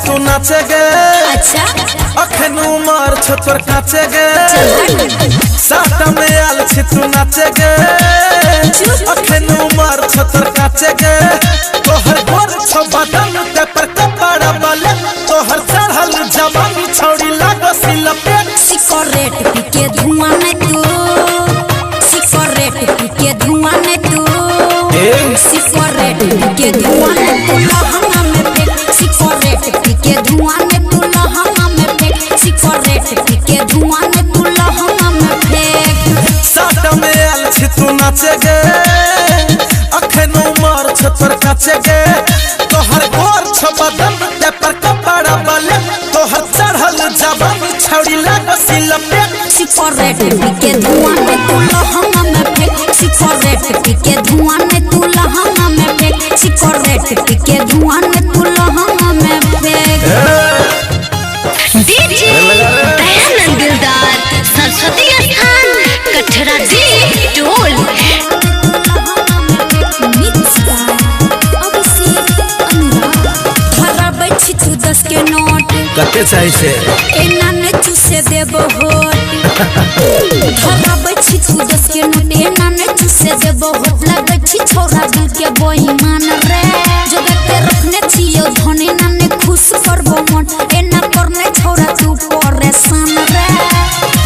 तू नाचे गे अच्छा अखन उमर छोतर काचे गे साथ में आल छी तू नाचे गे अखन उमर छोतर काचे गे तोहर गोर छो बदन ते पर कपड़ा वाले तोहर चढ़ल जवानी छौड़ी लागो सिलपेट सिगरेट पी के धुआं में तू सिगरेट पी के धुआं में तू सिगरेट पी के धुआं में तू लहंगा में फेंक सिगरेट पी के धुआं में तू लहंगा में फेंक सिगरेट पी के धुआं में तू लहंगा में फेंक साथ में आल छी तू नाचे गे अखन उमर छोतर काचे गे तोहर गोर छो बदन ते पर कपड़ा वाले तोहर चढ़ल जवानी छौड़ी लागो सिलपेट सिगरेट पी के धुआं में तू लहंगा में फेंक सिगरेट पी के धुआं में तू लहंगा में फेंक सिगरेट पी के धुआं में तू लहंगा में फेंक डीजे दयानंद दिलदार सरस्वती स्थान कठरा दी टोल तू 10 के नोट कते चाहि से एना ने चूसे देबो होट धराबै छी तू 10 के नोट एना ने चूसे देबो होट लागै छी छोरा दिल के बेईमान रे जगह के रखने छियो धने ना ने खुश करबो मन एना करने छोरा तू परेशान रे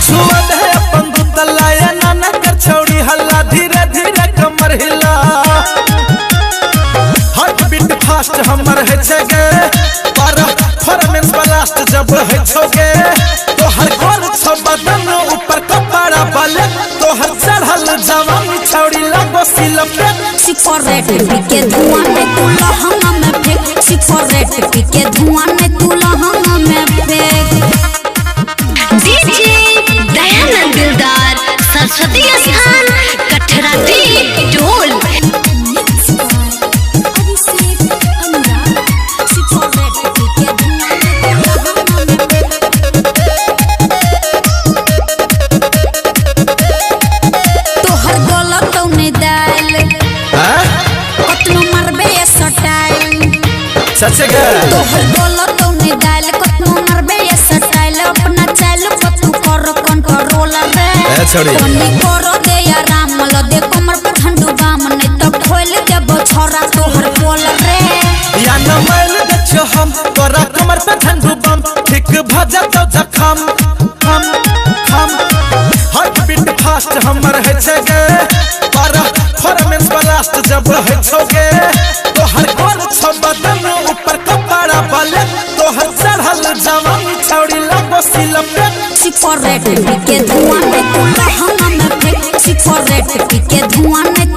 छुआ दे अपन गुतला एना न कर छौड़ी हल्ला धीरे धीरे कमर हिला हार्ट बीट फास्ट हमर है छगे परफॉर्मेंस ब्लास्ट जब है छोगे तोहर गोल छो बदन ऊपर कपड़ा वाले तोहर चढ़ल जवानी छौड़ी लागो सिलपेट सिगरेट पी के धुआं में तू लहंगा में फेंक सिगरेट पी के धुआं में तू लहंगा में फेंक डीजे दयानंद दिलदार सरस्वती स्थान कठरा दी टोल सचेगा तोहर बोलो तो ने डाल कतनो मरबे ये स्टाइल अपना चाल कतु कर कंट्रोल रे छोड़ी कोनी करो दे आराम ल दे कमर पर ठंडू बाम नहीं तो खोल दे बछरा तोहर बोल रे या न मैल देखो हम तोरा कमर पे ठंडू बम ठीक भजा तो जखम हम हार्ट बीट फास्ट हमर है छगे परफॉर्मेंस ब्लास्ट जब है छोगे तोहर गोल छो बदन ऊपर कपड़ा वाले तोहर चढ़ल जवानी छौड़ी लागो सिलपेट सिगरेट पी के धुआं में तू लहंगा में फेंक सिगरेट पी के धुआं में